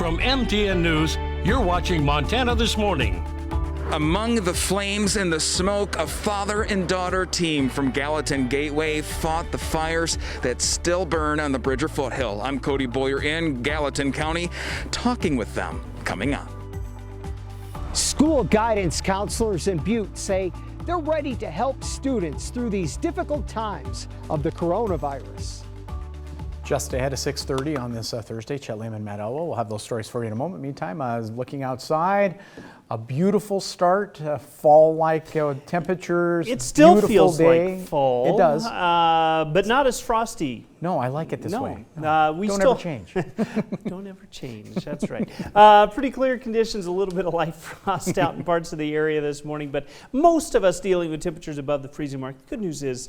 From MTN News, you're watching Montana This Morning. Among the flames and the smoke, a father and daughter team from Gallatin Gateway fought the fires that still burn on the Bridger Foothill. I'm Cody Boyer in Gallatin County, talking with them coming up. School guidance counselors in Butte say they're ready to help students through these difficult times of the coronavirus. Just ahead of 6:30 on this Thursday, Chet Lehman, Matt Elwell. We'll have those stories for you in a moment. Meantime, I was looking outside. A beautiful start, fall-like temperatures. It still beautiful feels day. like fall. It does. But not as frosty. No, I like it this way. We Don't still ever change. Don't ever change. That's right. Pretty clear conditions, a little bit of light frost out in parts of the area this morning, but most of us dealing with temperatures above the freezing mark. The good news is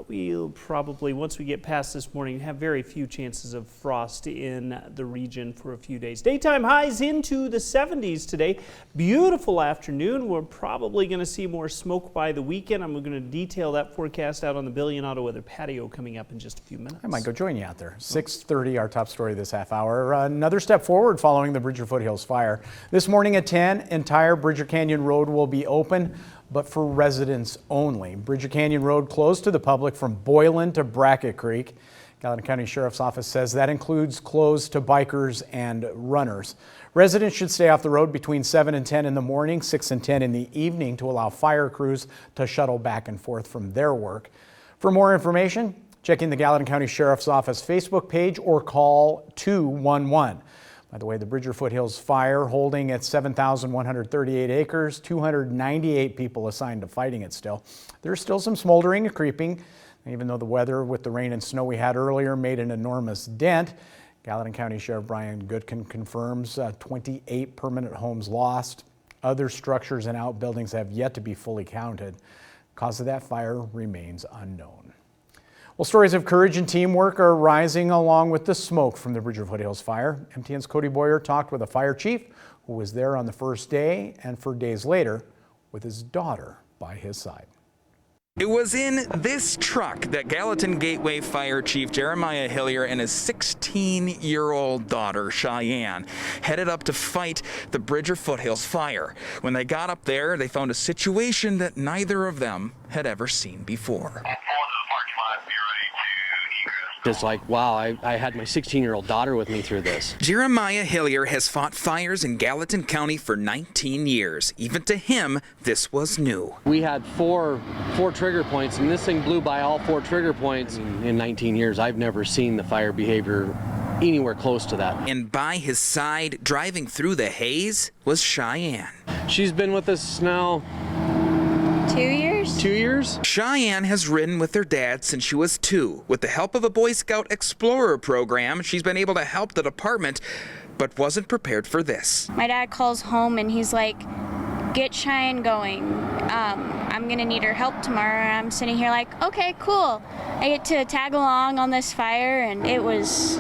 we'll probably, once we get past this morning, have very few chances of frost in the region for a few days. Daytime highs into the 70s today. Beautiful afternoon. We're probably going to see more smoke by the weekend. I'm going to detail that forecast out on the Billion Auto Weather patio coming up in just a few minutes. I might go join you out there. 6:30, our top story this half hour. Another step forward following the Bridger Foothills fire. This morning at 10, entire Bridger Canyon Road will be open, but for residents only. Bridger Canyon Road closed to the public from Boylan to Brackett Creek. Gallatin County Sheriff's Office says that includes closed to bikers and runners. Residents should stay off the road between 7 and 10 in the morning, 6 and 10 in the evening to allow fire crews to shuttle back and forth from their work. For more information, check in the Gallatin County Sheriff's Office Facebook page or call 211. By the way, the Bridger Foothills fire holding at 7,138 acres, 298 people assigned to fighting it still. There's still some smoldering and creeping, even though the weather with the rain and snow we had earlier made an enormous dent. Gallatin County Sheriff Brian Goodkin confirms 28 permanent homes lost. Other structures and outbuildings have yet to be fully counted. Cause of that fire remains unknown. Well, stories of courage and teamwork are rising along with the smoke from the Bridger Foothills fire. MTN's Cody Boyer talked with a fire chief who was there on the first day and for days later with his daughter by his side. It was in this truck that Gallatin Gateway Fire Chief Jeremiah Hillier and his 16-year-old daughter, Cheyenne, headed up to fight the Bridger Foothills fire. When they got up there, they found a situation that neither of them had ever seen before. It's like, wow, I had my 16-year-old daughter with me through this. Jeremiah Hillier has fought fires in Gallatin County for 19 years. Even to him, this was new. We had four trigger points, and this thing blew by all 4 trigger points. In 19 years, I've never seen the fire behavior anywhere close to that. And by his side, driving through the haze, was Cheyenne. She's been with us now 2 years? 2 years? Cheyenne has ridden with her dad since she was 2. With the help of a Boy Scout Explorer program, she's been able to help the department, but wasn't prepared for this. My dad calls home and he's like, get Cheyenne going. I'm gonna need her help tomorrow. And I'm sitting here like, okay, cool. I get to tag along on this fire, and it was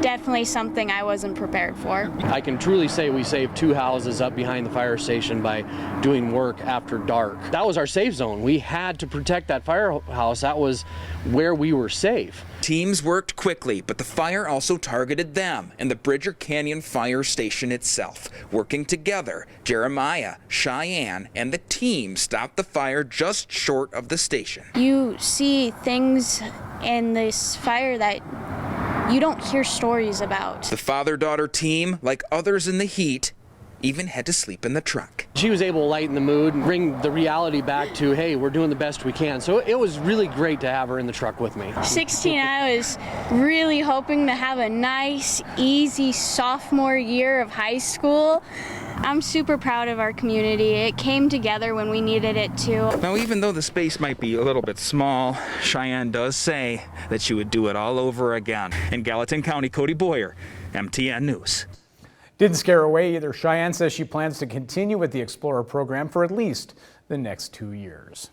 definitely something I wasn't prepared for. I can truly say we saved 2 houses up behind the fire station by doing work after dark. That was our safe zone. We had to protect that firehouse. That was where we were safe. Teams worked quickly, but the fire also targeted them and the Bridger Canyon Fire Station itself. Working together, Jeremiah, Cheyenne, and the team stopped the fire just short of the station. You see things in this fire that you don't hear stories about. The father-daughter team, like others in the heat, even had to sleep in the truck. She was able to lighten the mood and bring the reality back to, hey, we're doing the best we can. So it was really great to have her in the truck with me. 16, I was really hoping to have a nice, easy sophomore year of high school. I'm super proud of our community. It came together when we needed it to. Now, even though the space might be a little bit small, Cheyenne does say that she would do it all over again. In Gallatin County, Cody Boyer, MTN News. Didn't scare away either. Cheyenne says she plans to continue with the Explorer program for at least the next 2 years.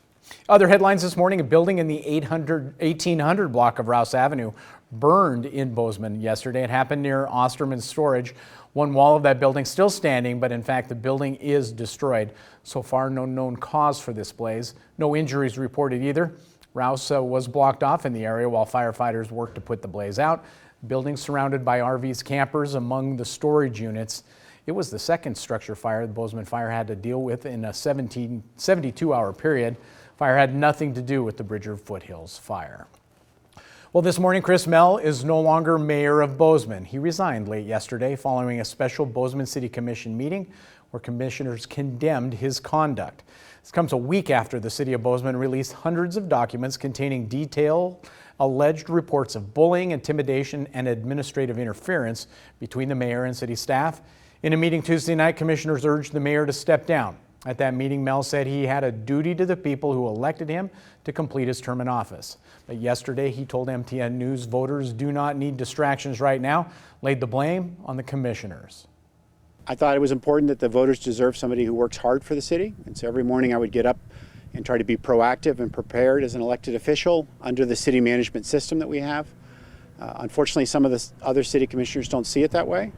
Other headlines this morning: a building in the 1800 block of Rouse Avenue burned in Bozeman yesterday. It happened near Osterman's Storage. One wall of that building still standing, but in fact the building is destroyed. So far, no known cause for this blaze. No injuries reported either. Rouse was blocked off in the area while firefighters worked to put the blaze out. Buildings surrounded by RVs, campers among the storage units. It was the second structure fire the Bozeman Fire had to deal with in a 72-hour period. Fire had nothing to do with the Bridger Foothills fire. Well, this morning, Chris Mell is no longer mayor of Bozeman. He resigned late yesterday following a special Bozeman City Commission meeting where commissioners condemned his conduct. This comes a week after the city of Bozeman released hundreds of documents containing detailed alleged reports of bullying, intimidation, and administrative interference between the mayor and city staff. In a meeting Tuesday night, commissioners urged the mayor to step down. At that meeting, Mell said he had a duty to the people who elected him to complete his term in office. But yesterday, he told MTN News voters do not need distractions right now, laid the blame on the commissioners. I thought it was important that the voters deserve somebody who works hard for the city. And so every morning I would get up and try to be proactive and prepared as an elected official under the city management system that we have. Unfortunately, some of the other city commissioners don't see it that way.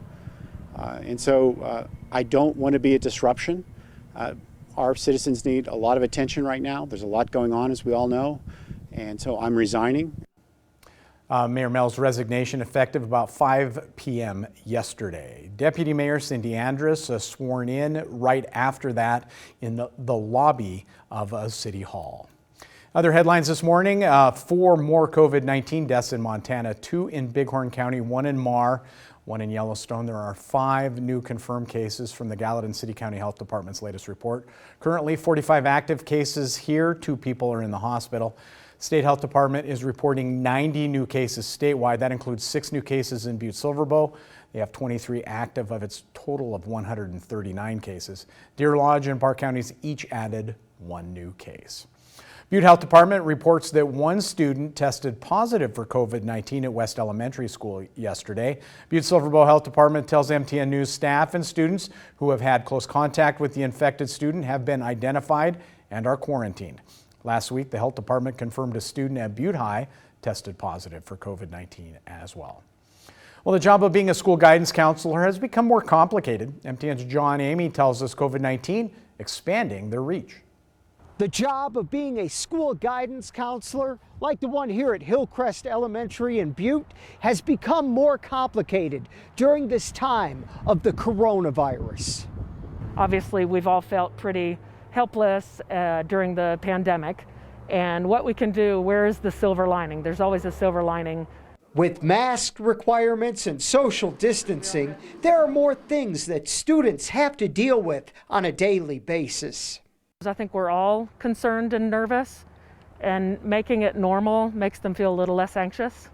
And so I don't want to be a disruption. Our citizens need a lot of attention right now. There's a lot going on, as we all know. And so I'm resigning. Mayor Mell's resignation effective about 5 p.m. yesterday. Deputy Mayor Cindy Andrus sworn in right after that in the lobby of City Hall. Other headlines this morning, 4 more COVID-19 deaths in Montana, 2 in Bighorn County, 1 in Marr, 1 in Yellowstone. There are 5 new confirmed cases from the Gallatin City County Health Department's latest report. Currently 45 active cases here, 2 people are in the hospital. State Health Department is reporting 90 new cases statewide. That includes 6 new cases in Butte Silverbow. They have 23 active of its total of 139 cases. Deer Lodge and Park counties each added 1 new case. Butte Health Department reports that 1 student tested positive for COVID-19 at West Elementary School yesterday. Butte Silverbow Health Department tells MTN News staff and students who have had close contact with the infected student have been identified and are quarantined. Last week, the health department confirmed a student at Butte High tested positive for COVID-19 as well. Well, the job of being a school guidance counselor has become more complicated. MTN's John Amy tells us COVID-19 expanding their reach. The job of being a school guidance counselor, like the one here at Hillcrest Elementary in Butte, has become more complicated during this time of the coronavirus. Obviously, we've all felt pretty helpless during the pandemic, and what we can do, where is the silver lining? There's always a silver lining. With mask requirements and social distancing, there are more things that students have to deal with on a daily basis. I think we're all concerned and nervous, and making it normal makes them feel a little less anxious.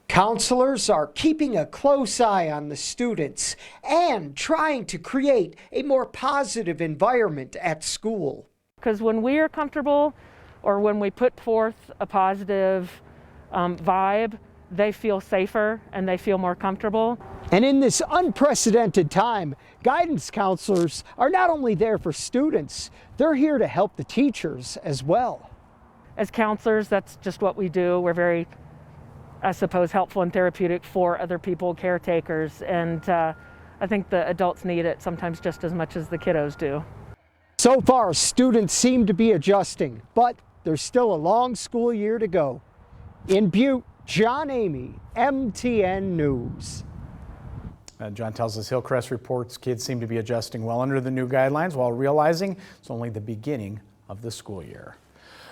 Counselors are keeping a close eye on the students and trying to create a more positive environment at school. Because when we are comfortable, or when we put forth a positive vibe, they feel safer and they feel more comfortable. And in this unprecedented time, guidance counselors are not only there for students, they're here to help the teachers as well. As counselors, that's just what we do. We're very, I suppose, helpful and therapeutic for other people, caretakers, and I think the adults need it sometimes just as much as the kiddos do. So far, students seem to be adjusting, but there's still a long school year to go. In Butte, John Amy, MTN News. John tells us Hillcrest reports kids seem to be adjusting well under the new guidelines while realizing it's only the beginning of the school year.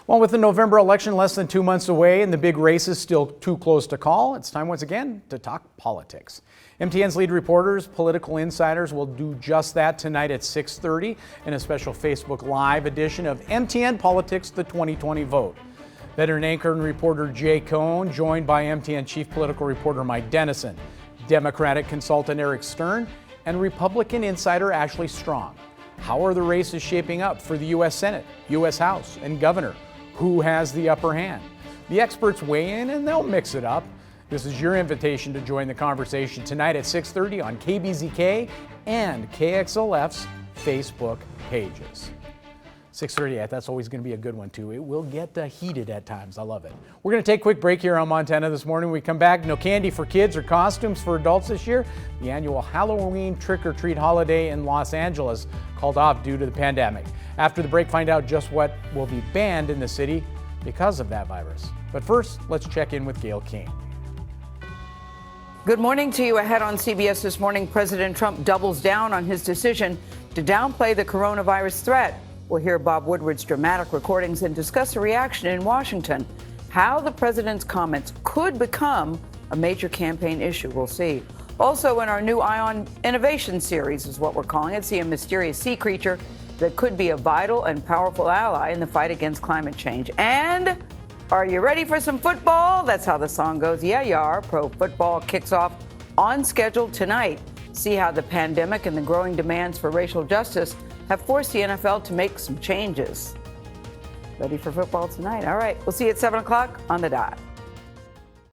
Well, with the November election less than 2 months away and the big races still too close to call, it's time once again to talk politics. MTN's lead reporters, political insiders, will do just that tonight at 6:30 in a special Facebook Live edition of MTN Politics, the 2020 Vote. Veteran anchor and reporter Jay Cohn, joined by MTN Chief Political Reporter Mike Dennison, Democratic consultant Eric Stern, and Republican insider Ashley Strong. How are the races shaping up for the U.S. Senate, U.S. House, and Governor? Who has the upper hand? The experts weigh in and they'll mix it up. This is your invitation to join the conversation tonight at 6:30 on KBZK and KXLF's Facebook pages. 6:30, that's always going to be a good one too. It will get heated at times. I love it. We're going to take a quick break here on Montana This Morning. When we come back, no candy for kids or costumes for adults this year. The annual Halloween trick-or-treat holiday in Los Angeles called off due to the pandemic. After the break, find out just what will be banned in the city because of that virus. But first, let's check in with Gail King. Good morning to you. Ahead on CBS this morning, President Trump doubles down on his decision to downplay the coronavirus threat. We'll hear Bob Woodward's dramatic recordings and discuss the reaction in Washington. How the president's comments could become a major campaign issue. We'll see. Also, in our new Ion Innovation series is what we're calling it, see a mysterious sea creature that could be a vital and powerful ally in the fight against climate change. And are you ready for some football? That's how the song goes. Yeah, you are. Pro football kicks off on schedule tonight. See how the pandemic and the growing demands for racial justice have forced the NFL to make some changes. Ready for football tonight? All right, we'll see you at 7 o'clock on the dot.